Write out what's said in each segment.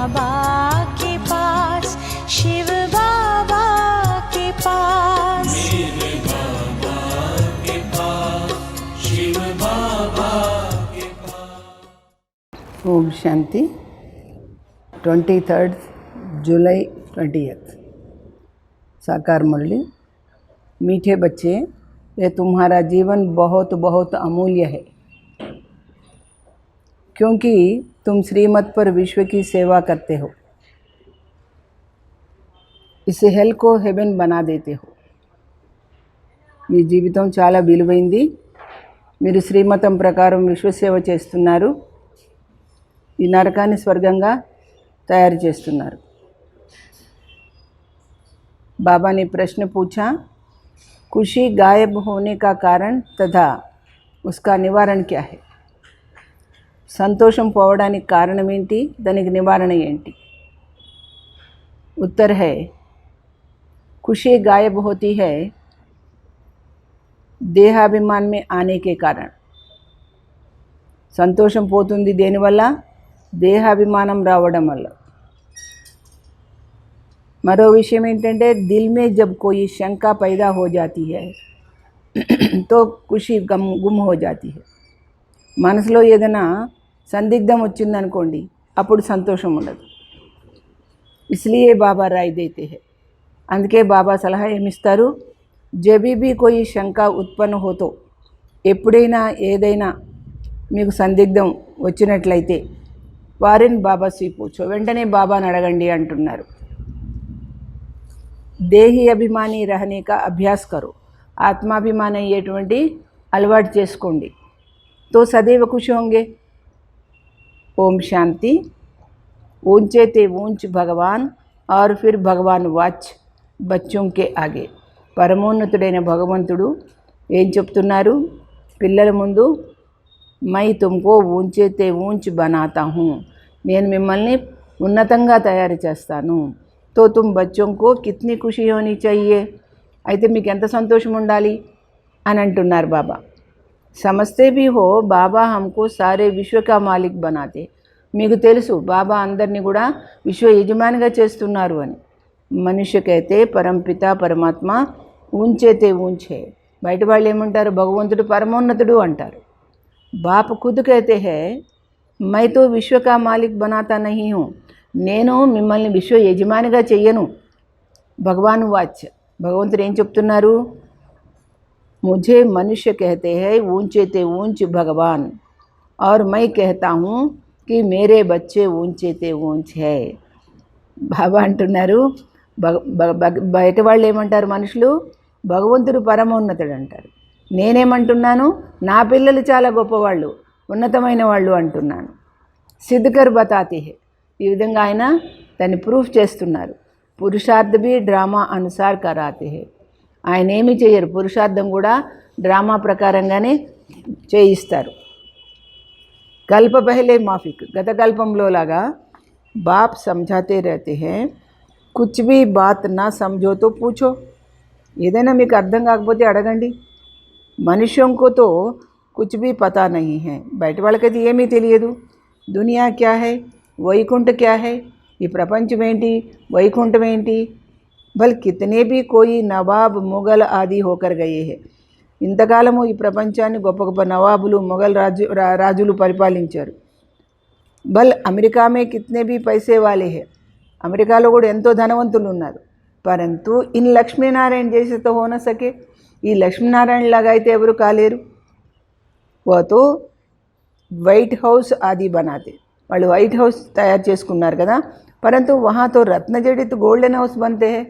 बाबा के पास, शिव बाबा के पास, मेरे बाबा के पास, शिव बाबा के पास। ओम शांति। 23rd जुलाई 20th। साकार मुरली। मीठे बच्चे, ये तुम्हारा जीवन बहुत बहुत अमूल्य है, क्योंकि तुम श्रीमत पर विश्व की सेवा करते हो। इस हेल को हेवन बना देते हो। మీ జీవితం చాలా విలువైంది. మీరు శ్రీమతం ప్రకారం విశ్వసేవ చేస్తున్నారు. ఈ నరకాన్ని స్వర్గంగా తయారు చేస్తున్నారు. बाबा ने प्रश्न पूछा, खुशी गायब होने का कारण तथा उसका निवारण क्या है? సంతోషం పోవడానికి కారణం ఏంటి, దానికి నివారణ ఏంటి? उत्तर है, खुशी गायब होती है देहाभिमान में आने के कारण। సంతోషం పోతుంది దేనివల్ల? దేహాభిమానం రావడం వల్ల. మరో విషయం ఏంటంటే, दिल में जब कोई शंका पैदा हो जाती है तो खुशी गुम हो जाती है. మనసులో ఏదైనా సందిగ్ధం వచ్చిందనుకోండి, అప్పుడు సంతోషం ఉండదు. इसलिए बाबा राय देते हैं. అందుకే బాబా సలహా ఏమిస్తారు? जब भी कोई शंका उत्पन्न हो तो, ఎప్పుడైనా ఏదైనా మీకు సందిగ్ధం వచ్చినట్లయితే వారిని బాబా से पूछो, వెంటనే బాబాని అడగండి అంటున్నారు. దేహి అభిమాని रहने का अभ्यास करो. ఆత్మాభిమానం అయ్యేటువంటి అలవాటు చేసుకోండి. तो सदैव खुश होंगे. ओम शांति. ऊंचे ते ऊंच भगवान और फिर भगवान वाच बच्चों के आगे. పరమోన్నతుడైన భగవంతుడు ఏం చెప్తున్నారు పిల్లల ముందు? మై తుమ్కో ఊంచే తే ఊంచ్ బనాతా హూ. నేను మిమ్మల్ని ఉన్నతంగా తయారు చేస్తాను. తో తుమ్ బచ్చోం కో కిత్నీ ఖుషీ హోనీ చాహియే. అయితే మీకు ఎంత సంతోషం ఉండాలి అని అంటున్నారు బాబా. సమస్తే भी हो బాబా हमको सारे विश्व का मालिक बनाते. మీకు తెలుసు బాబా అందరినీ కూడా విశ్వ యజమానిగా చేస్తున్నారు అని. మనుష్య కైతే పరంపిత పరమాత్మ ఊంచేతే ఊంచే. బయట వాళ్ళు ఏమంటారు? భగవంతుడు పరమోన్నతుడు అంటారు. బాప్ ఖుద్ కైతే హై, మై తో విశ్వ కా మాలిక్ బనాతా నహీ హూ. నేను మిమ్మల్ని విశ్వ యజమానిగా చెయ్యను. భగవాన్ వాచ్. భగవంతుడు ఏం చెప్తున్నారు? मुझे मनुष्य कहते हैं ऊंचे ते ऊंच भगवान, और मैं कहता हूँ कि मेरे बच्चे ऊंचे ते ऊंच है. బాబా అంటున్నారు, బయట వాళ్ళు ఏమంటారు? మనుషులు భగవంతుడు పరమోన్నతుడు అంటారు. నేనేమంటున్నాను? నా పిల్లలు చాలా గొప్పవాళ్ళు, ఉన్నతమైన వాళ్ళు అంటున్నాను. సిద్ధకర్ బతాతే హే. ఈ విధంగా ఆయన దాన్ని ప్రూఫ్ చేస్తున్నారు. పురుషార్థ भी డ్రామా అనుసార్ కరాతే హే. ఆయన ఏమి చేయరు, పురుషార్థం కూడా డ్రామా ప్రకారంగానే చేయిస్తారు. కల్ప పహలే మాఫిక్. గత కల్పంలో లాగా బాప్ సమझाते रहते हैं, कुछ भी बात ना समझो तो पूछो. ఏదైనా మీకు అర్థం కాకపోతే అడగండి. మనుష్యంకో తో కుచ్ భీ పతా నహీ హై. బయట వాళ్ళకైతే ఏమీ తెలియదు. దునియా క్యా హై, వైకుంఠ క్యా హై, ఈ ప్రపంచం ఏంటి, వైకుంఠం ఏంటి. బల్ కితనే भी कोई నవాబ్ మొఘల్ ఆది హోకర్ గయే హై. ఇంతకాలము ఈ ప్రపంచాన్ని గొప్ప గొప్ప నవాబులు, మొఘల్ రాజులు పరిపాలించారు. బల్ అమెరికా మే కితనే भी पैसे वाले है. అమెరికాలో కూడా ఎంతో ధనవంతులు ఉన్నారు. పరంతు ఇన్ లక్ష్మీనారాయణ జైసే తో హో నా సకే. ఈ లక్ష్మీనారాయణ లాగా అయితే ఎవరు కాలేరు. वो तो వైట్ హౌస్ ఆది బనాతే. వాళ్ళు వైట్ హౌస్ తయారు చేసుకున్నారు కదా. పరంతు వహా తో రత్నజడిత గోల్డెన్ హౌస్ బంతే హై.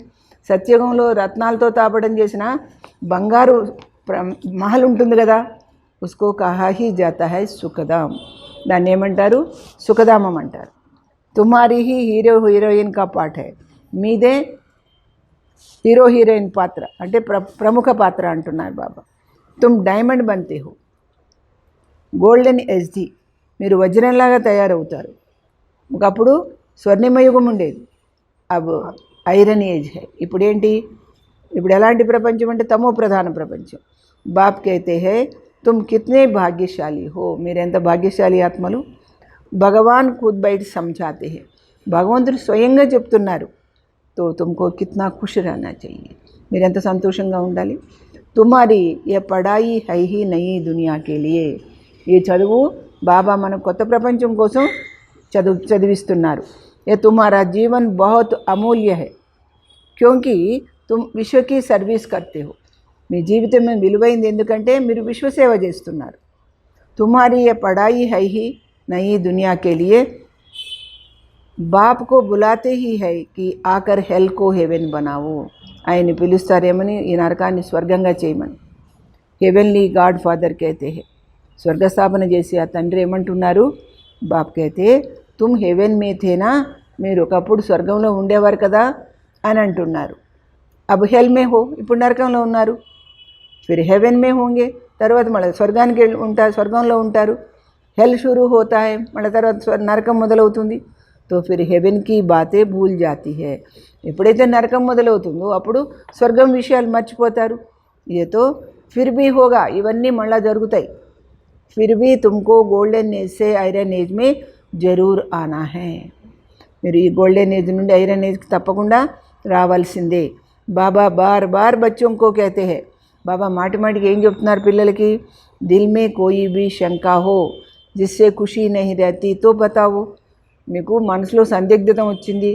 సత్యయుగంలో రత్నాలతో తాపడం చేసిన బంగారు మహల్ ఉంటుంది కదా. ఉస్కో కహా హీ జాతా హై సుఖధామ్. దాన్ని ఏమంటారు? సుఖధామం అంటారు. తుమ్హారీ హీ హీరో హీరోయిన్ కా పాఠ హై. మీదే హీరో హీరోయిన్ పాత్ర అంటే ప్రముఖ పాత్ర అంటున్నారు బాబా. తుమ్ డైమండ్ బంతే హో. Golden SD. మీరు వజ్రంలాగా తయారవుతారు. ఒకప్పుడు స్వర్ణిమయుగం ఉండేది. అబ్ ఐరన్ ఏజ్ హై. ఇప్పుడు ఏంటి? ఇప్పుడు ఎలాంటి ప్రపంచం అంటే తమో ప్రధాన ప్రపంచం. బాప్ కైతే హై తుమ్ కితనే భాగ్యశాలి హో. మీరెంత భాగ్యశాలి ఆత్మలు. భగవాన్ ఖుద్ బయట సమझाते हैं. భగవంతుడు స్వయంగా చెప్తున్నారు. तो तुमको कितना खुश रहना चाहिए, మీరెంత సంతోషంగా ఉండాలి. తుమారి ఏ పడాయి హై హీ నయి దునియా కే లియే, ఈ చదువు బాబా మన కొత్త ప్రపంచం కోసం చదివిస్తున్నారు. ఏ తుమారా జీవన్ బహుత్ అమూల్య హై, క్యోంకి తుమ్ విశ్వ की సర్వీస్ करते हो. మీ జీవితం విలువైంది ఎందుకంటే మీరు విశ్వసేవ చేస్తున్నారు. తుమారి ఏ పడాయి హై హీ నయి దునియా కే లియే బాప్ కో బులాతే హీ హై కి ఆకర్ హెల్ కో హెవెన్ బనావో. ఆయన్ని పిలుస్తారేమని ఈ నరకాన్ని స్వర్గంగా చేయమని. హెవెన్లీ గాడ్ ఫాదర్ कहते हैं, స్వర్గస్థాపన చేసి ఆ తండ్రి ఏమంటున్నారు, బాప్ कहते తుమ్ హెవెన్ మే థేనా, మీరు ఒకప్పుడు స్వర్గంలో ఉండేవారు కదా అని అంటున్నారు. అబ్ హెల్ మే హో, ఇప్పుడు నరకంలో ఉన్నారు. ఫిర్ హెవెన్ మే హోంగే, తర్వాత మళ్ళీ స్వర్గానికి ఉంటారు, స్వర్గంలో ఉంటారు. హెల్ షురూ హోతా హై, మళ్ళీ తర్వాత నరకం మొదలవుతుంది. तो फिर हेवन की बातें भूल जाती है. ఎప్పుడైతే నరకం మొదలవుతుందో అప్పుడు స్వర్గం విషయాలు మర్చిపోతారు. ये तो फिर भी होगा, ఇవన్నీ మళ్ళా జరుగుతాయి. फिर भी तुमको गोल्डन एज से ఐరన్ ఏజ్ में जरूर आना है. మీరు ఈ గోల్డెన్ ఏజ్ నుండి ఐరన్ ఏజ్కి తప్పకుండా రావాల్సిందే. బాబా బార్ బార్ బच्चों को कहते हैं, బాబా మాటి మాటికి ఏం చెప్తున్నారు పిల్లలకి, दिल में कोई भी शंका हो जिससे खुशी नहीं रहती तो बताओ. మీకు మనసులో సందిగ్ధత వచ్చింది,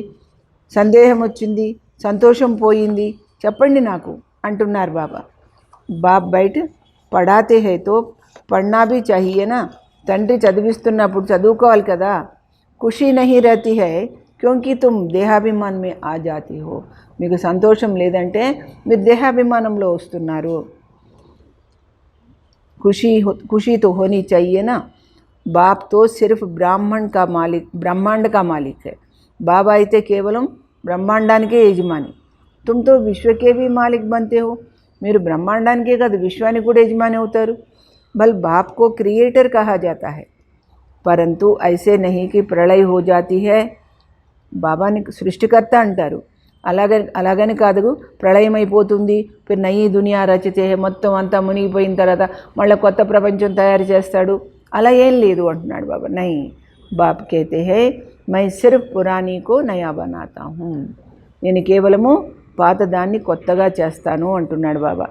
సందేహం వచ్చింది, సంతోషం పోయింది, చెప్పండి నాకు అంటున్నారు బాబా. బాప్ బయట పడాతే హై తో పढ़ना भी चाहिए ना. తండ్రి చదివిస్తున్నప్పుడు చదువుకోవాలి కదా. ఖుషీ నహీ రహతీ హై క్యోంకి తుమ్ దేహాభిమాన్ మే ఆ జాతి హో. మీకు సంతోషం లేదంటే మీరు దేహాభిమానంలో వస్తున్నారు. ఖుషీ తో హోనీ चाहिए ना. बाप तो सिर्फ ब्रह्मांड का मालिक है. बाबा అయితే కేవలం బ్రహ్మాండానికే యజమాని. तुम तो विश्व के भी मालिक बनते हो. మీరు బ్రహ్మాండానికే కాదు విశ్వానికి కూడా యజమాని అవుతారు. बल बाप को क्रिएटर कहा जाता है, परंतु ऐसे नहीं कि प्रलय हो जाती है. బాబాని సృష్టికర్త అంటారు, అలాగని కాదు ప్రళయం అయిపోతుంది, ఫిర్ నయీ దునియా రచితే, మొత్తం అంతా మునిగిపోయిన తర్వాత మళ్ళీ కొత్త ప్రపంచం తయారు చేస్తాడు, అలా ఏం లేదు అంటున్నాడు బాబా. నై, బాప్ कहते हैं मैं सिर्फ पुरानी को नया बनाता हूँ. నేను కేవలము పాతదాన్ని కొత్తగా చేస్తాను అంటున్నాడు బాబా.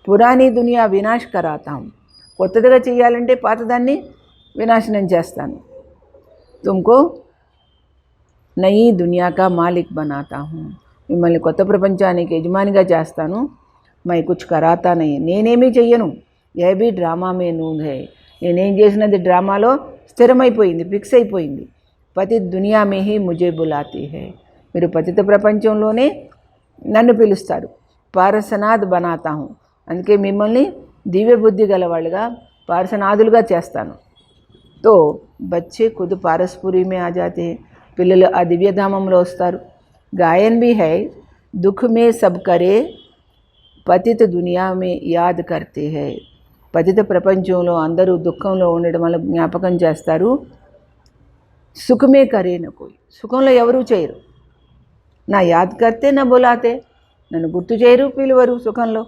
పురాణీ దునియా వినాశ్ కరాతాం, కొత్తదిగా చేయాలంటే పాతదాన్ని వినాశనం చేస్తాను. తుమ్కో నయీ దునియా కా మాలిక్ బనాతా హూ, మిమ్మల్ని కొత్త ప్రపంచానికి యజమానిగా చేస్తాను. మై కుచ్ కరాతా నహీ, నేనేమీ చెయ్యను. A B drama May noon high, నేనేం చేసినది డ్రామాలో స్థిరమైపోయింది, ఫిక్స్ అయిపోయింది. పతిత దునియా మే హీ ముజే బులాతీ హై, మీరు పతిత ప్రపంచంలోనే నన్ను పిలుస్తారు. పారసనాథ్ బనాతా హూ, అందుకే మిమ్మల్ని దివ్య బుద్ధి గలవాళ్ళుగా పారసనాథులుగా చేస్తాను. తో బచ్చే ఖుద్ పారస్పురి మే ఆ జాతే, పిల్లలు ఆ దివ్యధామంలో వస్తారు. గాయన్ భీ హై దుఃఖ్ మే సబ్ కరే పతిత దునియా మే యాద్ కర్తే హై, పతిత ప్రపంచంలో అందరూ దుఃఖంలో ఉండడం వల్ల జ్ఞాపకం చేస్తారు. సుఖమే కరే నా కోయి, సుఖంలో ఎవరూ చేయరు. నా యాద్ కర్తే నా బులాతే, నన్ను గుర్తు చేయరు, పిలువరు సుఖంలో.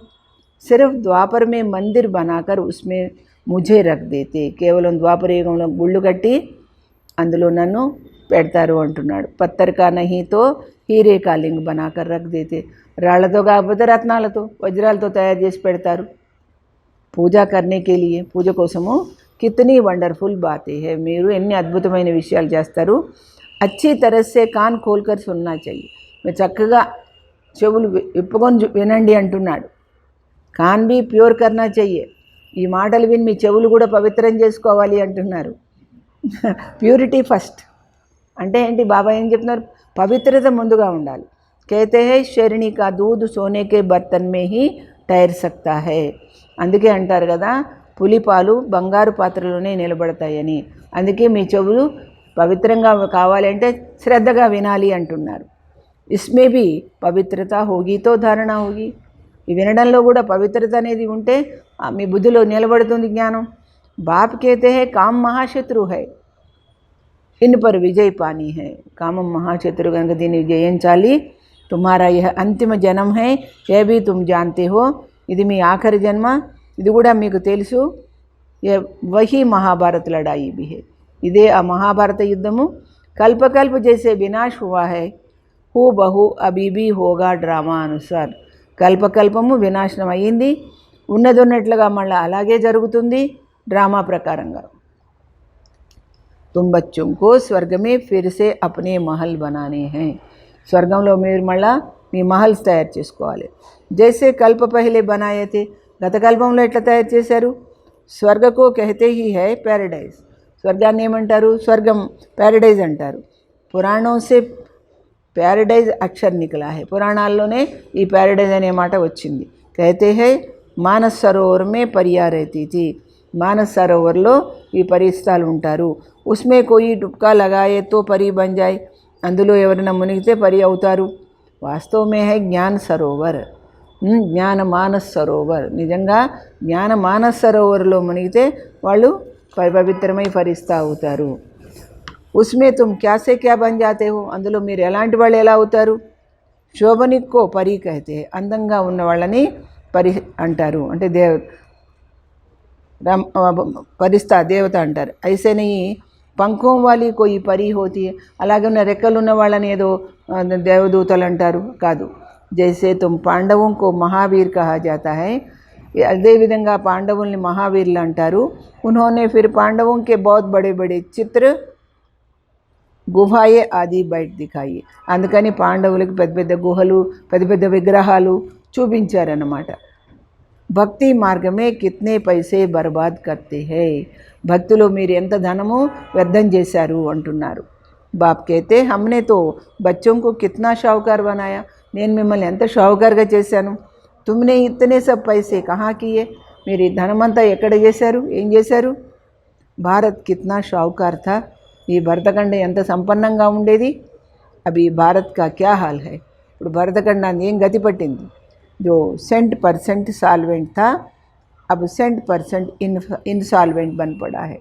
సిర్ఫ్ ద్వాపర్ మే మందిర్ బనాకర్ ఉస్మే ముఝే రఖ్ దేతే, కేవలం ద్వాపర యుగంలో గుళ్ళు కట్టి అందులో నన్ను పెడతారు అంటున్నాడు. పత్తర్ కా నహీతో హీరే కా లింగ్ బనాకర్ రఖ్ దేతే, రాళ్లతో కాకపోతే రత్నాలతో వజ్రాలతో తయారు చేసి పెడతారు. పూజా కర్నే కే లియే, పూజ కోసము కితనీ వండర్ఫుల్ బాతే హై, మీరు ఎన్ని అద్భుతమైన విషయాలు చేస్తారు. అచ్చీ తరస్సే కాన్ ఖోల్కర్ సున్నా చెయ్యి, మీరు చక్కగా చెవులు విప్పుకొని వినండి అంటున్నాడు. కాన్ బీ ప్యూర్ కర్నా చెయ్యే, ఈ మాటలు విని మీ చెవులు కూడా పవిత్రం చేసుకోవాలి అంటున్నారు. ప్యూరిటీ ఫస్ట్ అంటే ఏంటి, బాబా ఏం చెప్తున్నారు, పవిత్రత ముందుగా ఉండాలి. कहते हैं शेरनी का दूध सोने के बर्तन में ही ठहर सकता है, అందుకే అంటారు కదా పులిపాలు బంగారు పాత్రలోనే నిలబడతాయని. అందుకే మీ చెవులు పవిత్రంగా కావాలంటే శ్రద్ధగా వినాలి అంటున్నారు. ఇస్మే భీ పవిత్రత హోగి తో ధారణ హోగి, ఈ వినడంలో కూడా పవిత్రత అనేది ఉంటే మీ బుద్ధిలో నిలబడుతుంది జ్ఞానం. బాప్ कहते हैं काम महाशत्रु है, इन पर विजय पानी है. కామం మహాశత్రు కనుక దీన్ని జయించాలి. తుమ్హారా యహ అంతిమ జన్మ హై, ఏ భీ తుమ్ జాన్తే హో, ఇది మీ ఆఖరి జన్మ, ఇది కూడా మీకు తెలుసు. వహీ మహాభారత్ లడాయి భీ హై, ఇదే ఆ మహాభారత యుద్ధము. कल्प कल्प जैसे विनाश हुआ है हू बहू अभी भी होगा డ్రామా అనుసార్ కల్పకల్పము వినాశనం అయ్యింది ఉన్నదొన్నట్లుగా మళ్ళీ అలాగే జరుగుతుంది డ్రామా ప్రకారంగా तुम बच्चों को स्वर्ग में फिर से अपने महल बनाने हैं స్వర్గంలో మీరు మళ్ళా మీ మహల్స్ తయారు చేసుకోవాలి जैसे कल्प पहले बनाए थे గత కల్పంలో ఎట్లా తయారు చేశారు స్వర్గకు कहते ही है पैराडाइज స్వర్గాన్ని ఏమంటారు స్వర్గం पैराडाइज అంటారు పురాణం से पैराडाइज अक्षर निकला है పురాణాల్లోనే ఈ पैराडाइज అనే మాట వచ్చింది कहते हैं मानस सरोवर में परिया रहती थी मानस सरोवरలో ఈ పరిస్థాలు ఉంటారు उसमें कोई डुबका लगाए तो परी बन जाए అందులో ఎవరైనా మునిగితే పరి అవుతారు వాస్తవ में है ज्ञान सरोवर జ్ఞాన మానస్ సరోవర్ నిజంగా జ్ఞాన మానస్ సరోవర్లో మునిగితే వాళ్ళు పవిత్రమై ఫరిస్తా అవుతారు उसमें तुम क्या से क्या बन जाते हो అందులో మీరు ఎలాంటి వాళ్ళు ఎలా అవుతారు శోభనిక్కో పరి कहते हैं అందంగా ఉన్న వాళ్ళని పరి అంటారు అంటే పరిస్తా దేవత అంటారు ऐसे नहीं पंखों वाली कोई परी होती है అలాగే ఉన్న రెక్కలు ఉన్న వాళ్ళని ఏదో దేవదూతలు అంటారు కాదు जैसे तुम पांडवों को महावीर कहा जाता है अदे विधंगा पांडवुल्नि महावीरुलु अंटारू उन्होंने फिर पांडवों के बहुत बड़े बड़े चित्र गुहाये आदि బయట దిखाయి అందుకని పాండవులకు పెద్ద పెద్ద గుహలు పెద్ద పెద్ద విగ్రహాలు చూపించారన్నమాట భక్తి మార్గమే కితనే పైసే బర్బాద్ करते हैं భక్తులు మీరు ఎంత ధనము వ్యర్థం చేశారు అంటున్నారు బాప్ कहते हमने तो बच्चों को कितना शाहूकार बनाया నేను మిమ్మల్ని ఎంత షావుకారుగా చేశాను तुमने इतने सब पैसे कहाँ किए మీరు ఈ ధనమంతా ఎక్కడ చేశారు ఏం చేశారు భారత్ కిतना షావుకార్ था ఈ భరతఖండ ఎంత సంపన్నంగా ఉండేది అవి భారత్ కా క్యా హాల్ है ఇప్పుడు భరతఖండాన్ని ఏం గతి పట్టింది जो 100% साल्वेंट था अब 100% इनसाल्वेंट बन पड़ा है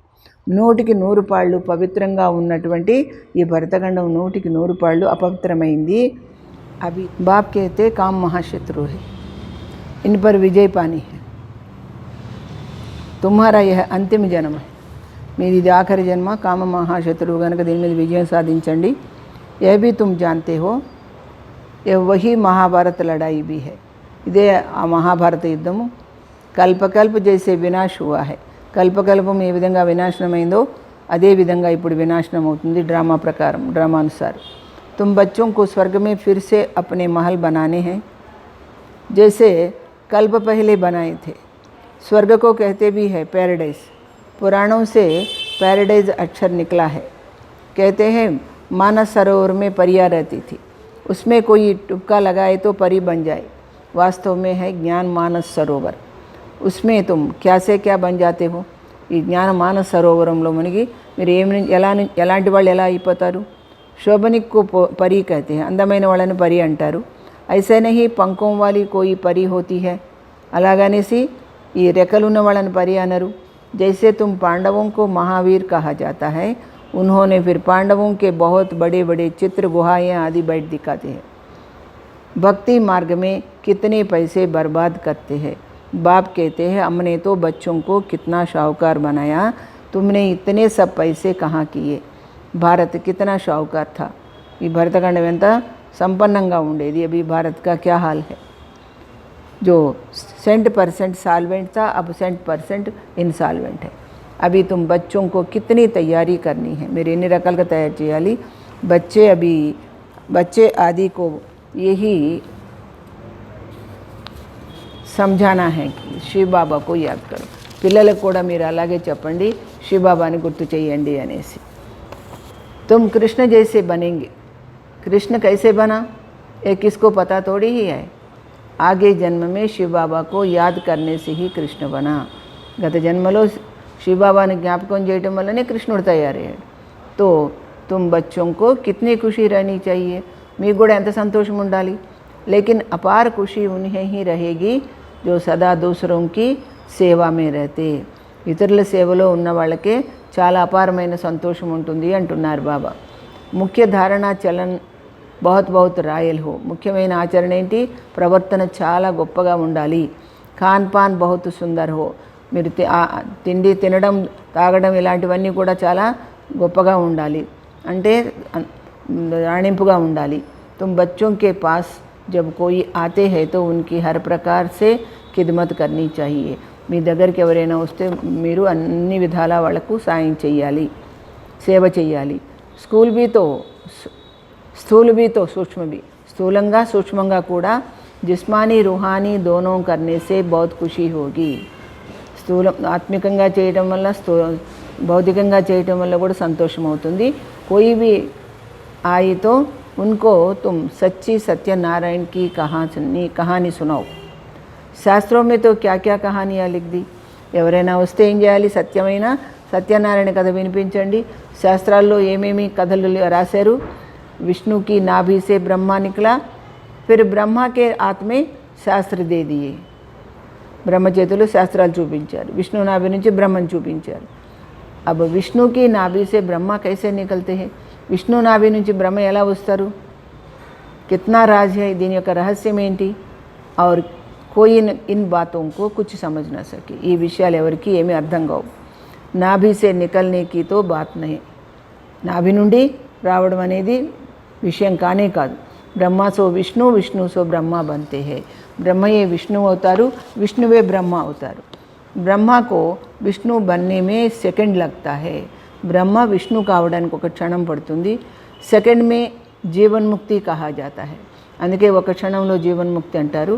100 పాళ్ళు పవిత్రంగా ఉన్నటువంటి ఈ భరతఖండం 100 పాళ్ళు అపవిత్రమైంది अभी बाप कहते काम महाशत्रु है इन पर विजय पानी है तुम्हारा यह अंतिम जन्म है मेरी आखिरी जन्म काम महाशत्रु कనుక దీని మీద విజయం సాధించండి यह भी तुम जानते हो यह वही महाभारत लड़ाई भी है ఇదే ఆ మహాభారత యుద్ధము కల్పకల్ప జైసే వినాశ హువా హై కల్పకల్పం ఏ విధంగా వినాశనమైందో అదే విధంగా ఇప్పుడు వినాశనం అవుతుంది డ్రామా ప్రకారం డ్రామానుసారం तुम बच्चों को स्वर्ग में फिर से अपने महल बनाने हैं जैसे कल्प पहले बनाए थे स्वर्ग को कहते भी है पैराडाइज पुराणों से पैराडाइज अक्षर निकला है कहते हैं मानस सरोवर में परिया रहती थी उसमें कोई टुक्का लगाए तो परी बन जाए वास्तव में है ज्ञान मानस सरोवर उसमें तुम क्या से क्या बन जाते हो ఈ జ్ఞాన మానస సరోవరంలో మునిగి మీరు ఎలాంటి వాళ్ళు ఎలా అయిపోతారు शोभनिक को परी कहते हैं అందమైన వాళ్ళని పరి అంటారు ऐसे नहीं पंखों वाली कोई परी होती है అలాగనేసి ఈ రెక్కలున్న వాళ్ళని పరి అనరు जैसे तुम पांडवों को महावीर कहा जाता है उन्होंने फिर पांडवों के बहुत बड़े बड़े चित्र गुहाएं आदि बैठ दिखाते हैं भक्ति मार्ग में कितने पैसे बर्बाद करते हैं बाप कहते हैं हमने तो बच्चों को कितना शाहूकार बनाया तुमने इतने सब पैसे कहाँ किए भारत कितना शाहूकार था ये भरतखंड में संपन्नंगा ఉండేది अभी भारत का क्या हाल है जो 100% साल्वेंट था अब 100% इनसाल्वेंट है अभी तुम बच्चों को कितनी तैयारी करनी है मेरे ఎన్ని రకాలుగా తయారు చేయాలి बच्चे आदि को यही समझाना है कि शिव बाबा को याद करो పిల్లలకు కూడా మీరు అలాగే చెప్పండి శివ బాబాని గుర్తు చేయండి అనేసి तुम कृष्ण जैसे बनेंगे कृष्ण कैसे बना ये किसको पता थोड़ी ही है आगे जन्म में शिव बाबा को याद करने से ही कृष्ण बना गत जन्मलो शिव बाबा ने ज्ञापकం చేయడం వల్లనే కృష్ణుడు తయారయ్యాడు तो तुम बच्चों को कितनी खुशी रहनी चाहिए మీకు కూడా ఎంత సంతోషం ఉండాలి लेकिन अपार खुशी उन्हें ही रहेगी जो सदा दूसरों की सेवा में रहते ఇతరుల సేవలో ఉన్న వాళ్ళకే చాలా అపారమైన సంతోషం ఉంటుంది అంటున్నారు బాబా ముఖ్య ధారణ చలన్ बहुत बहुत రాయల్ హో ముఖ్యమైన ఆచరణ ఏంటి ప్రవర్తన చాలా గొప్పగా ఉండాలి ఖాన్ పాన్ बहुत సుందర్ హో మీరు తిండి తినడం తాగడం ఇలాంటివన్నీ కూడా చాలా గొప్పగా ఉండాలి అంటే రాణింపుగా ఉండాలి. तुम बच्चों के पास जब कोई आते हैं तो उनकी हर प्रकार से ఖిద్మత్ करनी चाहिए. మీ దగ్గరికి ఎవరైనా వస్తే మీరు అన్ని విధాల వాళ్ళకు సాయం చేయాలి, సేవ చేయాలి. స్కూల్ బీతో స్థూల్ బీతో సూక్ష్మ బీ, స్థూలంగా సూక్ష్మంగా కూడా జిస్మానీ రూహానీ దోనో కర్నే సే బహుత్ ఖుషీ హోగి. స్థూలం ఆత్మికంగా చేయడం వల్ల భౌతికంగా చేయటం వల్ల కూడా సంతోషం అవుతుంది. कोई भी आई तो उनको तुम सच्ची सत्यनारायण की कहानी सुनाओ. శాస్త్రం में तो क्या क्या कहानियाँ लिख दी. ఎవరైనా వస్తే ఏం చేయాలి, సత్యమైన సత్యనారాయణ కథ వినిపించండి. శాస్త్రాల్లో ఏమేమి కథలు రాశారు. విష్ణుకి నాభి సే బ్రహ్మ నికలా, फिर బ్రహ్మ के ఆత్మే శాస్త్ర దే దియే. బ్రహ్మ చేతులు శాస్త్రాలు చూపించారు, విష్ణు నాభి నుంచి బ్రహ్మను చూపించారు. अब विष्णु की नाभि से ब्रह्मा कैसे निकलते हैं, విష్ణు నాభి నుంచి బ్రహ్మ ఎలా వస్తారు, कितना राज है, దీని యొక్క రహస్యం ఏంటి. और कोई इन बातों को कुछ समझ न सके. ఈ విషయాలు ఎవరికి ఏమీ అర్థం కావు. నాభి సే నికల్నే की तो बात नहीं. నాభి నుండి రావడం అనేది విషయం కానే కాదు. బ్రహ్మ సో విష్ణు, విష్ణు సో బ్రహ్మ बनते हैं. బ్రహ్మయే విష్ణు అవుతారు, విష్ణువే బ్రహ్మ అవుతారు. బ్రహ్మ को విష్ణు बनने में सेकंड लगता है. బ్రహ్మ విష్ణు కావడానికి ఒక క్షణం పడుతుంది. సెకండ్ మే జీవన్ముక్తి కహా జాతా है. అందుకే ఒక క్షణంలో జీవన్ముక్తి అంటారు.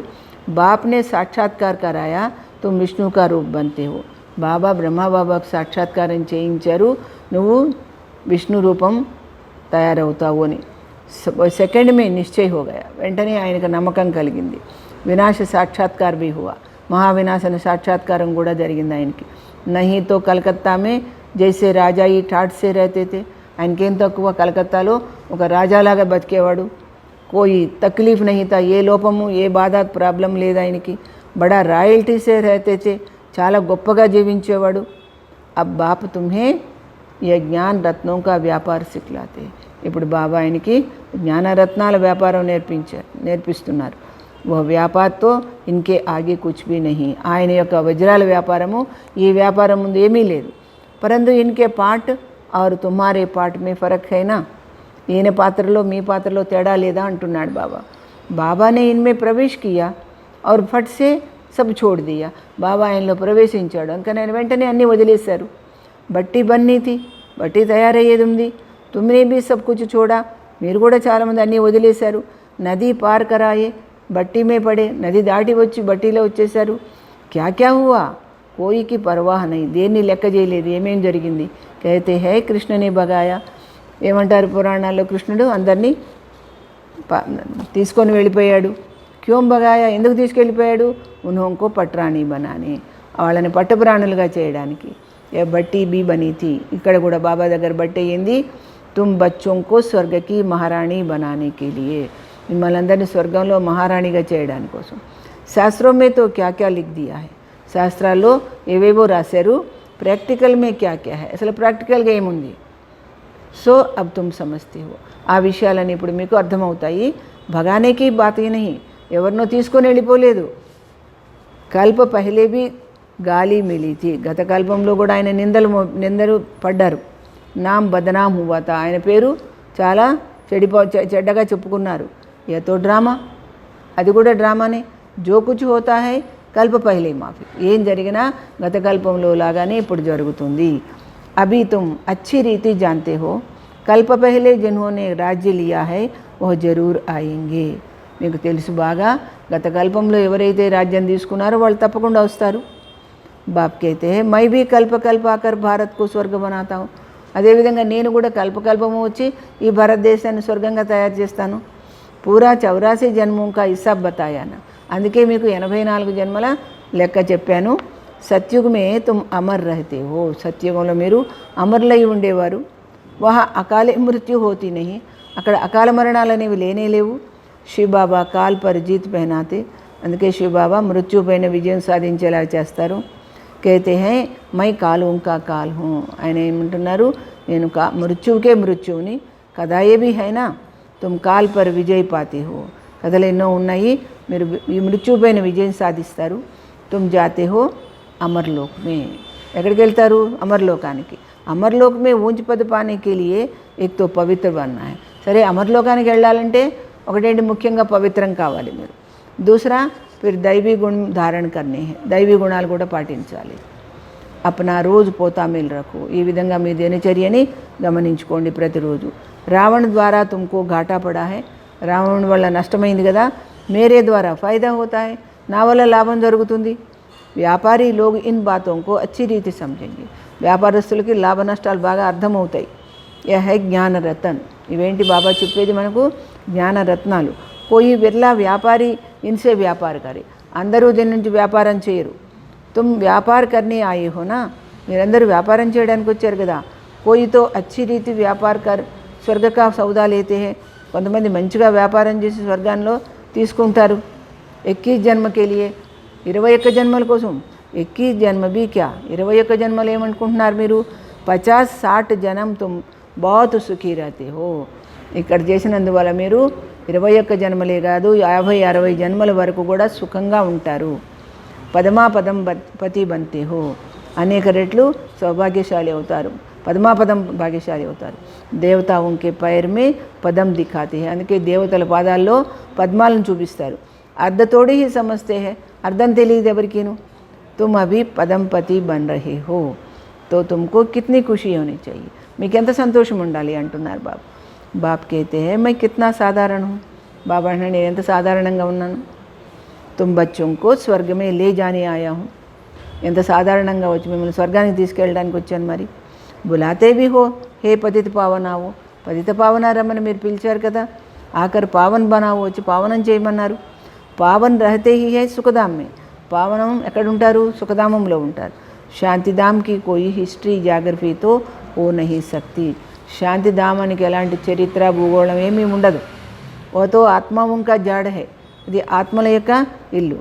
బాప్నే సాక్షాత్కార్ కరాయా తుమ్ విష్ణు కా రూప్ బంతే హో. బాబా బ్రహ్మ బాబాకు సాక్షాత్కారం చేయించారు, నువ్వు విష్ణు రూపం తయారవుతావు అని. సెకండ్ మే నిశ్చయ హో గయా. వెంటనే ఆయనకు నమ్మకం కలిగింది. వినాశ సాక్షాత్కార్ భీ హువా. మహావినాశన సాక్షాత్కారం కూడా జరిగింది ఆయనకి. నహీ తో కలకత్తా మే జైసే రాజా ఈ ఠాట్ సే రహతే తే. ఆయనకేం తక్కువ, కలకత్తాలో ఒక రాజాలాగా బతికేవాడు. కోయి తక్లీఫ్ నహీ తా, ఏ లోపము ఏ బాధ ప్రాబ్లం లేదు ఆయనకి. బడా రాయల్టీ సే రహతే తే, చాలా గొప్పగా జీవించేవాడు. అబ్ బాప్ తుమ్హే ఏ జ్ఞాన్ రత్నో కా వ్యాపార సిక్లాతే. ఇప్పుడు బాబా ఆయనకి జ్ఞానరత్నాల వ్యాపారం నేర్పిస్తున్నారు. ఓ వ్యాపారతో ఇన్కే ఆగే కుచ్ భీ నహీ. ఆయన యొక్క వజ్రాల వ్యాపారము ఈ వ్యాపారం ముందు ఏమీ లేదు. పరంతు ఇన్కే పాట్ और तुम्हारे पाट में फ़र्क है ना. ఈయన పాత్రలో మీ పాత్రలో తేడా లేదా అంటున్నాడు బాబా. బాబానే ఇన్మే ప్రవేశ్ కియా और फट से सब छोड़ दिया. బాబా ఆయనలో ప్రవేశించాడు, అందుకని ఆయన వెంటనే అన్నీ వదిలేశారు. బట్టి బన్నీ థీ, బట్టి తయారయ్యేది ఉంది. తుమ్నే भी सब कुछ छोड़ा. మీరు కూడా చాలామంది అన్నీ వదిలేశారు. నది పార్ కరాయే, బట్టి మే పడే, నది దాటి వచ్చి బట్టీలో వచ్చేశారు. క్యా క్యా హువా, కోయికి పర్వాహ నహీ. దేన్ని లెక్క చేయలేదు ఏమేం జరిగింది. కైతే హై కృష్ణనే బగాయా. ఏమంటారు పురాణాల్లో, కృష్ణుడు అందరినీ తీసుకొని వెళ్ళిపోయాడు. క్యోం బగాయా, ఎందుకు తీసుకెళ్ళిపోయాడు. ఉన్హోంకో పట్రాణి బనాని, వాళ్ళని పట్టపురాణులుగా చేయడానికి. ఏ బట్టి బీ బనీ థీ. ఇక్కడ కూడా బాబా దగ్గర బట్టి అయ్యింది. తుమ్ బచ్చోంకో స్వర్గకి మహారాణి బనానే కే లియే. మిమ్మల్ని అందరినీ స్వర్గంలో మహారాణిగా చేయడానికి కోసం. శాస్త్రం మే తో క్యా క్యా లిఖ్ దియా హై. శాస్త్రాల్లో ఏవేవో రాశారు. ప్రాక్టికల్ మే క్యా క్యా హై, అసలు ప్రాక్టికల్గా ఏముంది. సో అబ్ తుమ్ సమజ్తే హో. ఆ విషయాలని ఇప్పుడు మీకు అర్థమవుతాయి. భగానేకి బాత్ హీ నహీ, ఎవరినో తీసుకొని వెళ్ళిపోలేదు. కల్ప పహలే బి గాలి మిలీ థీ. గత కల్పంలో కూడా ఆయన నిందలు పడ్డారు. నామ్ బదనాం హువా తా. ఆయన పేరు చాలా చెడ్డగా చెప్పుకున్నారు. ఏతో డ్రామా, అది కూడా డ్రామానే. జో కుచ్ హోతా హై కల్ప పహలే మాఫీ. ఏం జరిగినా గత కల్పంలో లాగానే ఇప్పుడు జరుగుతుంది. అభి తుమ్ అచ్చి రీతి జాంతే హో, కల్ప పహలే జిన్హోనే రాజ్య లియా హై వహ్ జరూర్ ఆయేంగే. మీకు తెలుసు బాగా, గత కల్పంలో ఎవరైతే రాజ్యం తీసుకున్నారో వాళ్ళు తప్పకుండా వస్తారు. బాప్ కైతే హై మై భీ కల్ప కల్ప ఆకర్ భారత్కు స్వర్గ బనాతా హూ. అదేవిధంగా నేను కూడా కల్పకల్పము వచ్చి ఈ భారతదేశాన్ని స్వర్గంగా తయారు చేస్తాను. పూరా 84 జన్మం కా హిసాబ్ బతాయానా. అందుకే మీకు 84 జన్మల లెక్క చెప్పాను. సత్యుగమే తుమ్ అమర్ రహతే హో. సత్యుగంలో మీరు అమరులై ఉండేవారు. వహ అకాలే మృత్యు హోతీ నహీ. అక్కడ అకాల మరణాలు అనేవి లేనే లేవు. శివబాబా కాల్ పర్ జీత్ పెహనాతే. అందుకే శివబాబా మృత్యు పైన విజయం సాధించేలా చేస్తారు. కైతే హై మై కాలోం కా కాల్ హూ. ఆయన ఏమంటున్నారు, నేను మృత్యువుకే మృత్యువుని. కథాయే భీ హైనా తుమ్ కాల్ పర్ విజయ్ పాతే హో. కథలు ఎన్నో ఉన్నాయి, మీరు ఈ మృత్యువు పైన విజయం సాధిస్తారు. తుమ్ జాతే హో అమర్లోక్ మే. ఎక్కడికి వెళ్తారు, అమర్లోకానికి. అమర్లోక్ మే ఊంచ్ పద పానే కే లియే ఏక్ తో పవిత్ర బన్నా హై. సరే అమర్లోకానికి వెళ్ళాలంటే ఒకటేంటి ముఖ్యంగా పవిత్రం కావాలి మీరు. దూసరా ఫిర్ దైవీ గుణ ధారణ కర్నే హై, దైవీ గుణాలు కూడా పాటించాలి. అప్నా రోజు పోతా మిల్ రఖో, ఈ విధంగా మీ దినచర్యని గమనించుకోండి ప్రతిరోజు. రావణ ద్వారా తుమ్కో ఘాటా పడా హై, రావణుడి వల్ల నష్టమైంది కదా, మేరే ద్వారా ఫైదా హోతా హై, నా వల్ల లాభం జరుగుతుంది. వ్యాపారీ లోగ్ ఇన్ బాతోంకో అచ్చి రీతి సమझेंगे, వ్యాపారస్తులకి లాభ నష్టాలు బాగా అర్థమవుతాయి. యహ హై జ్ఞానరతన్, ఇవేంటి బాబా చెప్పేది మనకు జ్ఞానరత్నాలు. కోయి బిర్లా వ్యాపారి ఇన్సే వ్యాపార కరే, అందరూ దీని నుంచి వ్యాపారం చేయరు. తుమ్ వ్యాపార కర్నే ఆయే హో నా, మీరందరూ వ్యాపారం చేయడానికి వచ్చారు కదా. కోయితో అచ్చి రీతి వ్యాపార కర్ స్వర్గ కా సౌదా లేతే హే, కొంతమంది మంచిగా వ్యాపారం చేసి స్వర్గాల్లో తీసుకుంటారు. 21 జన్మకే లియే, 21 జన్మల కోసం. 21 జన్మ బీ క్యా, 21 జన్మలు ఏమనుకుంటున్నారు మీరు, 50-60 జనం తుమ్ బాత్ సుఖీ రహతే హో. ఇక్కడ చేసినందువల్ల మీరు 21 జన్మలే కాదు 50-60 జన్మల వరకు కూడా సుఖంగా ఉంటారు. పదమాపదం పతి బంతే హో, అనేక రెట్లు సౌభాగ్యశాలి అవుతారు, పద్మాపదం భాగ్యశాలి అవుతారు. దేవతా ఉంకే పైర్ మే పదం దిఖాతే హై, అందుకే దేవతల పాదాల్లో పద్మాలను చూపిస్తారు. అర్ధతోడి హీ సమస్తే హై, అర్థం తెలియదు ఎవరికీను. తుమ్ అభి పదంపతి బన్ రహే హో, తో తుమ్కో కిత్నీ ఖుషీ హోనీ చాహియే, మీకు ఎంత సంతోషం ఉండాలి అంటున్నారు బాబు. బాప్ कहते हैं मैं कितना साधारण हूँ, బాబా అంటే నేను ఎంత సాధారణంగా ఉన్నాను. తుమ్ బచ్చోं को స్వర్గ మే లే జానే ఆయా హూँ, ఎంత సాధారణంగా వచ్చి మిమ్మల్ని స్వర్గానికి తీసుకెళ్ళడానికి వచ్చాను. మరి బులాతే భీ హో హే పతిత పావనావో, పతిత పావన రమ్మని మీరు పిలిచారు కదా. ఆఖర్ పావన్ బనావో, వచ్చి పావనం చేయమన్నారు. పావన్ రహతే హీ హై సుఖధామ్ మే, పావనం ఎక్కడుంటారు, సుఖధామంలో ఉంటారు. శాంతిధామ్కి కోయి హిస్టరీ జాగ్రఫీతో ఓ నహీ సక్తి, శాంతిధామానికి ఎలాంటి చరిత్ర భూగోళం ఏమీ ఉండదు. ఓతో ఆత్మ ఉంకా జాడ హై, ఇది ఆత్మల యొక్క ఇల్లు.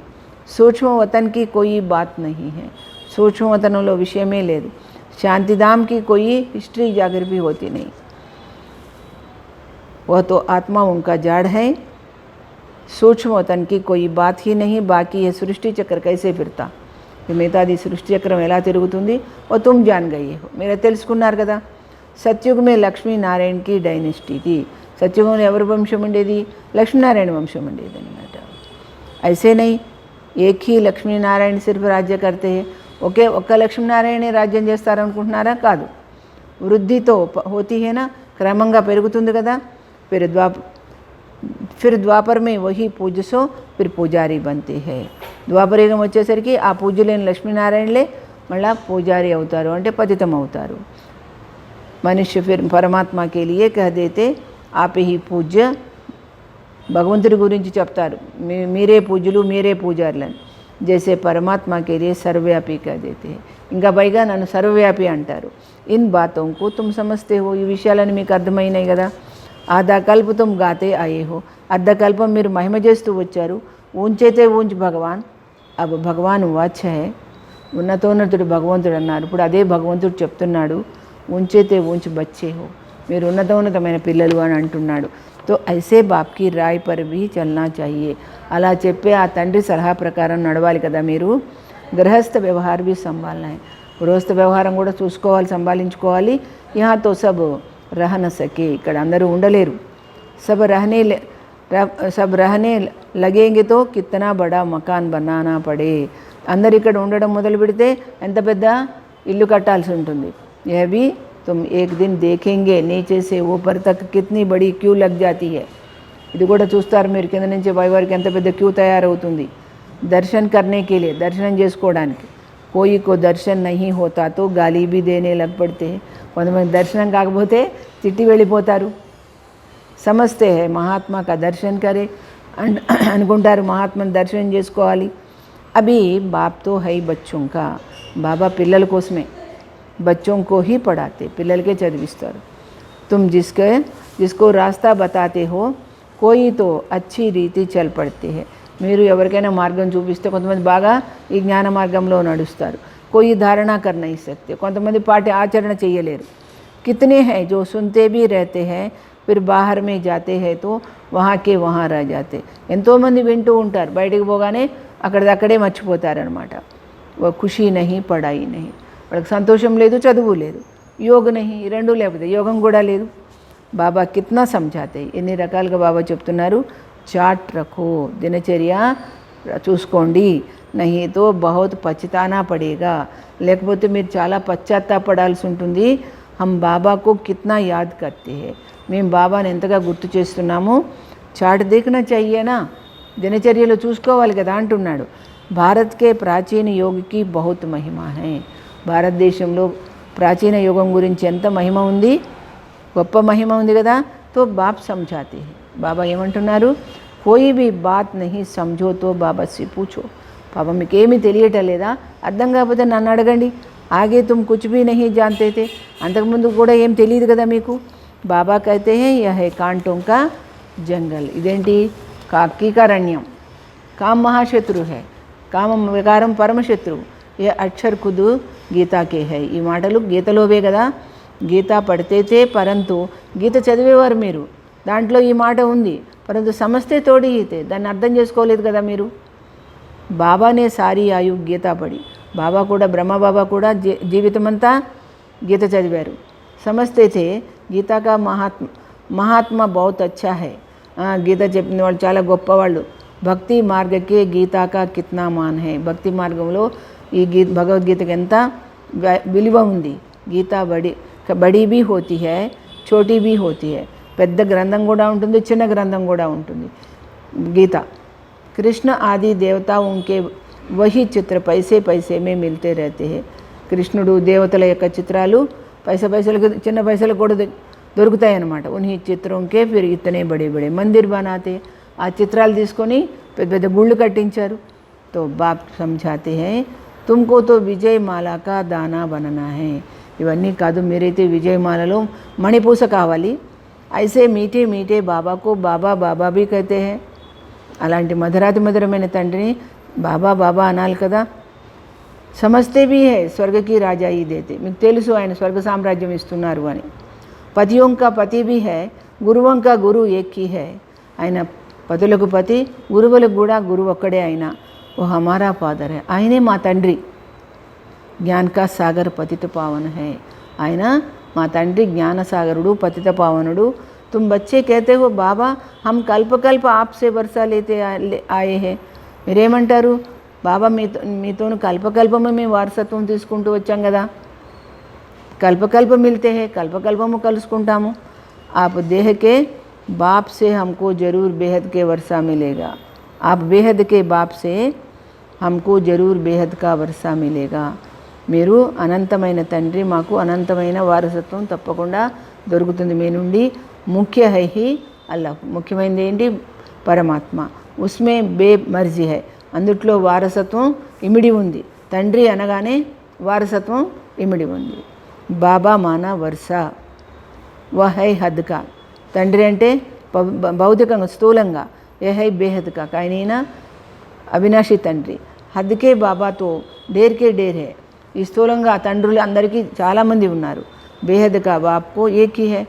సూక్ష్మ వతన్కి కోయి బాత్ నహీ హై, సూక్ష్మ వతనంలో విషయమే లేదు. శాంతిధామ్కి కోయి హిస్టరీ జాగ్రఫీ హోती नहीं, वह तो आत्मा उनका जाड़ है. सूक्ष्म वतन की कोई बात ही नहीं, बाकी ये सृष्टि चक्र कैसे फिरता, మిగతాది సృష్టి చక్రం ఎలా తిరుగుతుంది. ఓ తుమ్ జాన్ గయే హో, మీరు తెలుసుకున్నారు కదా. సత్యుగ్ మే లక్ష్మీనారాయణకి డైనెస్టీ థీ, సత్యుగంలో ఎవరి వంశం ఉండేది, లక్ష్మీనారాయణ వంశం ఉండేది అనమాట. ఐసే నై ఏక్ హీ లక్ష్మీనారాయణ సిర్ఫ్ రాజ్య కర్తే, ఒక్క లక్ష్మీనారాయణే రాజ్యం చేస్తారనుకుంటున్నారా, కాదు. వృద్ధితో హోతీ హేనా, క్రమంగా పెరుగుతుంది కదా. फिर द्वापर में वही पूजसो फिर पुजारी बनते हैं. ద్వాపరయుగం వచ్చేసరికి ఆ పూజ్యులైన లక్ష్మీనారాయణలే మళ్ళా పూజారి అవుతారు, అంటే పతితం అవుతారు. మనుష్య ఫిర్ పరమాత్మ కే లియే కహ దేతే ఆపే హీ పూజ్య, భగవంతుడి గురించి చెప్తారు మీరే పూజ్యులు మీరే పూజారులని. జైసే పరమాత్మ కే లియే సర్వవ్యాపి కహ దేతే, ఇంకా పైగా నన్ను సర్వవ్యాపి అంటారు. ఇన్ బాతోంకు తుమ్ సమస్తే హో, ఈ విషయాలని మీకు అర్థమైనాయి కదా. ఆధా కల్ప తుమ్ గాతే ఆయే హో, అర్ధకల్పం మీరు మహిమ చేస్తూ వచ్చారు. ఊంచైతే ఊంచ్ భగవాన్, అబ్ భగవాన్ వాచ్ హై, ఉన్నతోన్నతుడు భగవంతుడు అన్నారు, ఇప్పుడు అదే భగవంతుడు చెప్తున్నాడు. ఊంచైతే ఊంచ్ బచ్చే హో, మీరు ఉన్నతోన్నతమైన పిల్లలు అని అంటున్నాడు. తో ఐసే బాప్కి రాయ్ పర్ భీ చల్నా చాహియే, అలా చెప్పే ఆ తండ్రి సలహా ప్రకారం నడవాలి కదా మీరు. గృహస్థ వ్యవహార భీ సంభాలనా హై, గృహస్థ వ్యవహారం కూడా చూసుకోవాలి, సంభాలించుకోవాలి. యహా తో సబ్ రహ న సకే, ఇక్కడ అందరూ ఉండలేరు. सब रहने लगेंगे तो कितना बड़ा मकान बनाना पड़े, అందరు ఇక్కడ ఉండడం మొదలు పెడితే ఎంత పెద్ద ఇల్లు కట్టాల్సి ఉంటుంది. यह भी तुम एक दिन देखेंगे, नीचे से ऊपर तक कितनी बड़ी क्यू लग जाती है. ఇది కూడా చూస్తారు మీరు, కింద నుంచి పై వరకు ఎంత పెద్ద క్యూ తయారవుతుంది. దర్శన్ करने के लिए, దర్శనం చేసుకోవడానికి. कोई को दर्शन नहीं होता तो गाली भी देने लग पड़ते हैं, కొంతమంది దర్శనం కాకపోతే తిట్టి వెళ్ళిపోతారు. సమస్తే హై మహాత్మా కా దర్శన్ కరే అనుకుంటారు, మహాత్మని దర్శనం చేసుకోవాలి. అభి బాప్తో హై బచ్చోం కా, బాబా పిల్లల కోసమే, బచ్చోం కో హీ పడాతే, పిల్లలకే చదివిస్తారు. తుమ్ జిస్కో రాస్తా బతాతే హో కోయి తో అచ్చి రీతి చల్ పడితే హై, మీరు ఎవరికైనా మార్గం చూపిస్తే కొంతమంది బాగా ఈ జ్ఞాన మార్గంలో నడుస్తారు. కోయి ధారణ కర్ నహీ సక్తే, కొంతమంది పాటి ఆచరణ చేయలేరు. కితనే హై జో సున్తే భీ రహతే హై फिर बाहर में जाते हैं तो वहाँ के वहाँ रह जाते, ఎంతోమంది వింటూ ఉంటారు, బయటికి పోగానే అక్కడిదక్కడే మర్చిపోతారనమాట. ఖుషీ నహీ పడాయి నహీ, వాళ్ళకి సంతోషం లేదు చదువు లేదు. యోగ నహి, రెండు లేకపోతే యోగం కూడా లేదు. బాబా కిత్నా సమझाते, ఎన్ని రకాలుగా బాబా చెప్తున్నారు. చాట్ రఖో, దినచర్య చూసుకోండి. నహి తో బహుత్ పచ్చితానా పడేగా, లేకపోతే మీరు చాలా పశ్చాత్తాపడాల్సి ఉంటుంది. హమ్ బాబాకు కిత్నా యాద్ కర్తే హై, మేము బాబాని ఎంతగా గుర్తు చేస్తున్నాము. చాట్ దేఖనా చాహియేనా, దినచర్యలో చూసుకోవాలి కదా అంటున్నాడు. భారత్కే ప్రాచీన యోగికి బహుత్ మహిమ హై, భారతదేశంలో ప్రాచీన యోగం గురించి ఎంత మహిమ ఉంది, గొప్ప మహిమ ఉంది కదా. తో బాప్ సమझाते हैं, బాబా ఏమంటున్నారు. కోయి భీ బాత్ నహీ సమझो తో బాబా సే పూछो, పాపం మీకేమీ తెలియటం లేదా, అర్థం కాకపోతే నన్ను అడగండి. ఆగే తుమ్ కుచ్ భీ నహీ జాన్తే తే, అంతకుముందు కూడా ఏం తెలియదు కదా మీకు. బాబా కైతే హై యహ్ కాంటోం కా జంగల్, ఇదేంటి కాకీకారణ్యం. కామ్ మహాశత్రు హై, కామం వికారం పరమశత్రువు. ఏ అక్షర్ ఖుద్ గీతాకే హై, ఈ మాటలు గీతలోవే కదా. గీత పడితే పరంతు, గీత చదివేవారు మీరు, దాంట్లో ఈ మాట ఉంది. పరంతు సమస్తే తోడి ఈతే, దాన్ని అర్థం చేసుకోలేదు కదా మీరు. బాబానే సారీ ఆయు గీతా పడి, బాబా కూడా బ్రహ్మబాబా కూడా జీవితమంతా గీత చదివారు. సమస్తే తే గీతా కా మహాత్మ బహుత్ అచ్చా హై, గీత చెప్పిన వాళ్ళు చాలా గొప్పవాళ్ళు. భక్తి మార్గకే గీతా కా కిత్నా మాన్ హై, భక్తి మార్గంలో ఈ భగవద్గీతకి ఎంత విలువ ఉంది. గీతా బడి be Holi high, చోటీ be Holi high, పెద్ద గ్రంథం కూడా ఉంటుంది, చిన్న గ్రంథం కూడా ఉంటుంది గీత. కృష్ణ ఆది దేవతా ఉంకే వహి చిత్ర పైసే పైసే మే మిల్తే రహతే హై, కృష్ణుడు దేవతల యొక్క చిత్రాలు పైసలకు చిన్న పైసలకు కూడా దొరుకుతాయి అన్నమాట. ఉన్హీ చిత్రంకే ఫిర్ ఇతనే బడే బడే మందిర్ బనాతే, ఆ చిత్రాలు తీసుకొని పెద్ద పెద్ద గుళ్ళు కట్టించారు. తో బాప్ సమझाते हैं తుమ్కో తో విజయమాల కా దానా బననా హై, ఇవన్నీ కాదు, మీరైతే విజయమాలలో మణిపూస కావాలి. ఐసే మీటే మీటే బాబాకు బాబా బాబా భీ కహతే హై, అలాంటి మధురాతి మధురమైన తండ్రిని బాబా బాబా అనాలి కదా. సమస్తే భీ హై స్వర్గకి రాజాయి దేతే, మీకు తెలుసు ఆయన స్వర్గ సామ్రాజ్యం ఇస్తున్నారు అని. పతియోం కా పతి భీ హై, గురువం కా గురు ఏక్ హీ హై, ఆయన పతులకు పతి, గురువులకు కూడా గురువు ఒక్కడే ఆయన. ఓ హమారా ఫాదర్ హై, ఆయనే మా తండ్రి. జ్ఞాన్ కా సాగర్ పతిత పావన హై, ఆయన మా తండ్రి జ్ఞానసాగరుడు పతిత పావనుడు. తుమ్ బచ్చే कहते हो బాబా హమ్ కల్ప కల్ప ఆప్సే వర్షా లేతే ఆయే హే, మీరేమంటారు బాబా మీతోను కల్పకల్పము మేము వారసత్వం తీసుకుంటూ వచ్చాం కదా. కల్పకల్ప మిల్తే హే, కల్పకల్పము కలుసుకుంటాము. ఆప్ దేహ కే బాప్ సే హమ్కో జరూర్ బేహద్ కే వర్షా మిలేగా, ఆప్ బేహద్ కే బాప్ సే హమ్కో జరూర్ బేహద్ కా వర్షా మిలేగా, మీరు అనంతమైన తండ్రి, మాకు అనంతమైన వారసత్వం తప్పకుండా దొరుకుతుంది మీ నుండి. ముఖ్య హై హి అల్లాహ్, ముఖ్యమైనది ఏంటి పరమాత్మ. ఉస్మే బే మర్జీ హై, అందుట్లో వారసత్వం ఇమిడి ఉంది. తండ్రి అనగానే వారసత్వం ఇమిడి ఉంది. బాబా మానా వర్ష వ హై హద్కా, తండ్రి అంటే భౌతికంగా స్థూలంగా, ఏ హై బేహద్కా, ఆయన అవినాశి తండ్రి. హద్కే బాబాతో డేర్కే డేర్ హై, ఈ స్థూలంగా తండ్రులు అందరికీ చాలామంది ఉన్నారు. బేహద్ కా బాప్కో ఏకీ హై,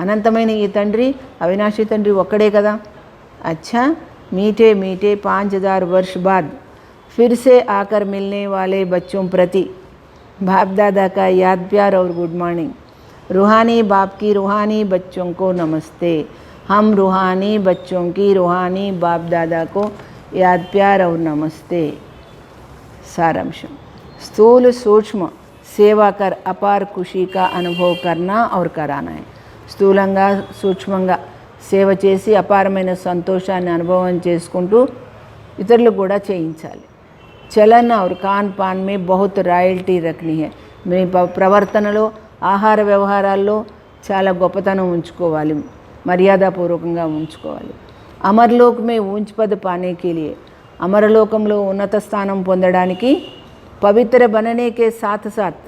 అనంతమైన ఈ తండ్రి అవినాశి తండ్రి ఒక్కడే కదా. అచ్చా मीठे मीठे 5000 वर्ष बाद फिर से आकर मिलने वाले बच्चों प्रति बाप दादा का याद प्यार और गुड मॉर्निंग. रूहानी बाप की रूहानी बच्चों को नमस्ते. हम रूहानी बच्चों की रूहानी बाप दादा को याद प्यार और नमस्ते. सारांश, स्थूल सूक्ष्म सेवा कर अपार खुशी का अनुभव करना और कराना है. స్థూలంగా సూక్ష్మంగా సేవ చేసి అపారమైన సంతోషాన్ని అనుభవం చేసుకుంటూ ఇతరులకు కూడా చేయించాలి. చలన్ और खान पान में बहुत రాయల్టీ రఖనీ హై, మీ ప్రవర్తనలో ఆహార వ్యవహారాల్లో చాలా గొప్పతనం ఉంచుకోవాలి, మర్యాదపూర్వకంగా ఉంచుకోవాలి. అమర్లోక్ మే ఊంచ్ పద్ పానే కే లియే, అమరలోకంలో ఉన్నత స్థానం పొందడానికి పవిత్ర బననే కే సాత్ సాత్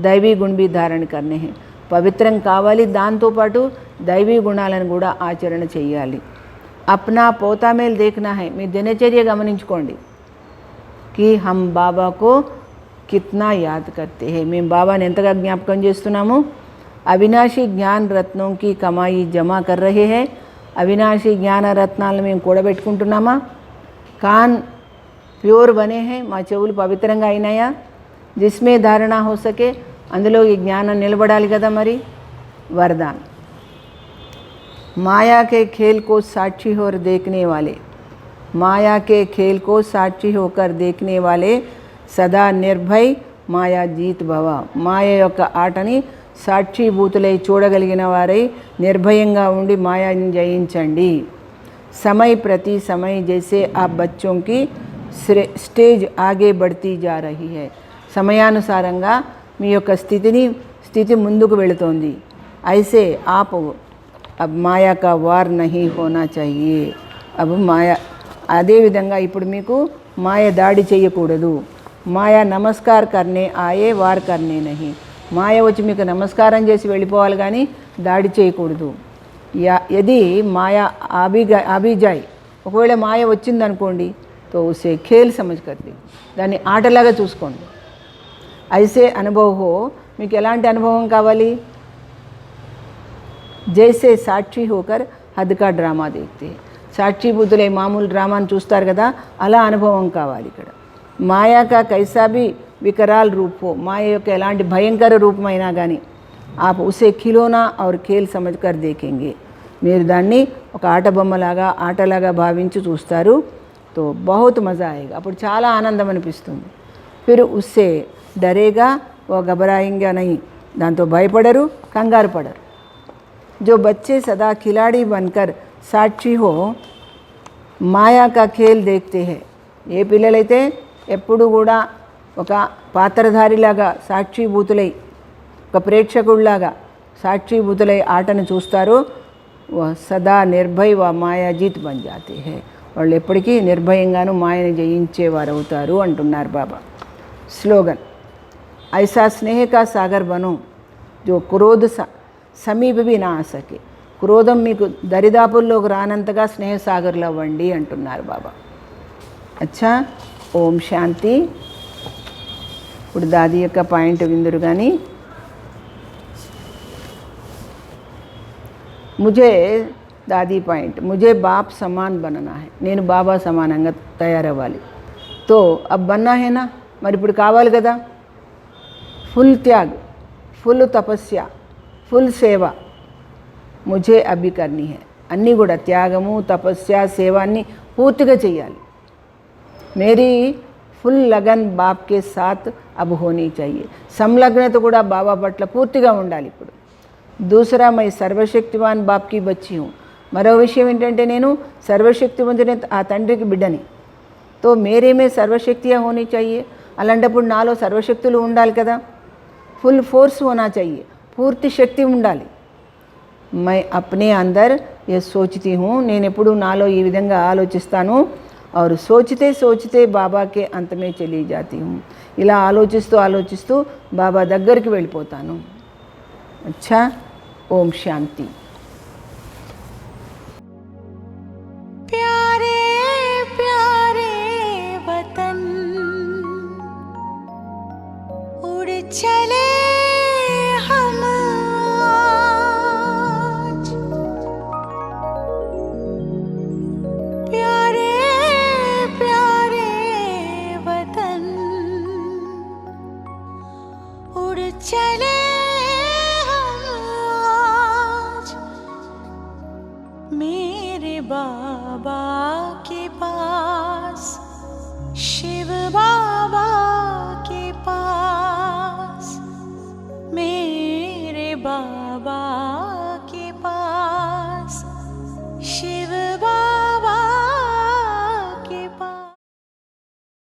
దైవీ గుణ భీ ధారణ కర్నే హై, పవిత్రం కావాలి, దాంతోపాటు దైవీ గుణాలను కూడా ఆచరణ చేయాలి. అప్నా పోతామేల్ దేఖ్నా హై, మీ దినచర్య గమనించుకోండి. కి హమ్ బాబాకో కిత్నా యాద్ కర్తే హై, మేము బాబాని ఎంతగా జ్ఞాపకం చేస్తున్నాము. అవినాశి జ్ఞాన్ రత్నం కి కమాయి జమా కర్ రహే హై, అవినాశి జ్ఞాన రత్నాలను మేము కూడబెట్టుకుంటున్నామా. కాన్ ప్యూర్ బనే హై, మా చెవులు పవిత్రంగా అయినాయా. జిస్మే ధారణ హో సకే అందులో ఈ జ్ఞానం నిలబడాలి కదా మరి. वरदान माया के खेल को साक्षी होकर देखने वाले, माया के खेल को साक्षी होकर देखने वाले सदा निर्भय మాయా జీత్ భవ. మాయ యొక్క ఆటని సాక్షిభూతులై చూడగలిగిన వారై నిర్భయంగా ఉండి మాయాని జయించండి. समय प्रति समय जैसे आप बच्चों की స్టేజ్ ఆగే బడ్తీ జా రహీ హై, సమయానుసారంగా మీ యొక్క స్థితి ముందుకు వెళుతోంది. ऐसे आप अब మాయా కా వార్ నహీ హోనా చాహియే. అబ్ మాయా అదేవిధంగా ఇప్పుడు మీకు మాయ దాడి చేయకూడదు. మాయా నమస్కార్ కర్నే ఆయే వార్ కర్నే నహీ. మాయ వచ్చి మీకు నమస్కారం చేసి వెళ్ళిపోవాలి కానీ దాడి చేయకూడదు. యది మాయా ఆబీ జాయ్, ఒకవేళ మాయ వచ్చిందనుకోండి తో ఉసే ఖేల్ సమజ్ కర్ది, దాన్ని ఆటలాగా చూసుకోండి. ఐసే అనుభవ్ హో, మీకు ఎలాంటి అనుభవం కావాలి? జైసే సాక్షి హోకర్ హద్ కా డ్రామా దేఖతే, సాక్షిభూతులై మామూలు డ్రామాను చూస్తారు కదా, అలా అనుభవం కావాలి ఇక్కడ. మాయా కా కైసా భీ వికరాల్ రూప్ హో, మాయ యొక్క ఎలాంటి భయంకర రూపమైనా కానీ ఆప్ ఉసే ఖిలోనా ఔర్ ఖేల్ సమజ్ కర్ దేఖేంగే, మీరు దాన్ని ఒక ఆట బొమ్మలాగా ఆటలాగా భావించి చూస్తారు. తో బహుత్ మజా ఆయేగా, అప్పుడు చాలా ఆనందం అనిపిస్తుంది. ఫిర్ ఉస్సే డరేగా ఓ घबराएंगे नहीं, దాంతో భయపడరు, కంగారు పడరు. जो बच्चे सदा खिलाड़ी बनकर साक्षी हो మాయా కా ఖేల్ దేఖతే హై, ఏ పిల్లలైతే ఎప్పుడు కూడా ఒక పాత్రధారిలాగా సాక్షిభూతులై, ఒక ప్రేక్షకుడిలాగా సాక్షిభూతులై ఆటను చూస్తారో సదా నిర్భయ్ వ మాయా జీత్ బన్ జాతే హై, వాళ్ళు ఎప్పటికీ నిర్భయంగాను మాయని జయించేవారు అవుతారు అంటున్నారు బాబా. స్లోగన్ ఐసా స్నేహ కా సాగర్ బనో జో క్రోధ సమీప भी ना आ सके, క్రోధం మీకు దరిదాపుల్లోకి రానంతగా స్నేహసాగర్లు అవ్వండి అంటున్నారు బాబా. అచ్చా, ఓం శాంతి. ఇప్పుడు దాది యొక్క పాయింట్ విందురు కానీ, ముజే దాది పాయింట్, ముజే బాప్ సమాన్ బననా హై, నేను బాబా సమానంగా తయారవ్వాలి. తో అబ్ బన్నా హేనా, మరి ఇప్పుడు కావాలి కదా. ఫుల్ త్యాగ్, ఫుల్ తపస్య, ఫుల్ సేవ ముझे అభి కర్నీ హై. అన్నీ కూడా త్యాగము, తపస్య, సేవ అన్నీ పూర్తిగా చేయాలి. మేరీ ఫుల్ లగన్ బాప్కే సాత్ అబ్ హోనీ చాహియే, సంలగ్నత కూడా బాబా పట్ల పూర్తిగా ఉండాలి. ఇప్పుడు దూసరా మై సర్వశక్తివాన్ బాప్కి బచ్చి హూ, మరో విషయం ఏంటంటే నేను సర్వశక్తివంతుని ఆ తండ్రికి బిడ్డని. తో మేరేమే సర్వశక్తియా హోనీ చాహియే, అలాంటప్పుడు నాలో సర్వశక్తులు ఉండాలి కదా. ఫుల్ ఫోర్స్ హోనా చాహియే, పూర్తి శక్తి ఉండాలి. మై అప్నే అందర్ ఏ సోచతీ హూ, నేను ఎప్పుడు నాలో ఈ విధంగా ఆలోచిస్తాను. और सोचते सोचते బాబా కే అంతమే చలి జాతీ హూ, ఇలా ఆలోచిస్తూ ఆలోచిస్తూ బాబా దగ్గరికి వెళ్ళిపోతాను. అచ్చా, ఓం శాంతి. प्यारे प्यारे वतन उड़ चले हम आज, प्यारे प्यारे वतन उड़ चले हम आज, मेरे बाबा के पास, शिव बाबा के पास, मेरे बाबा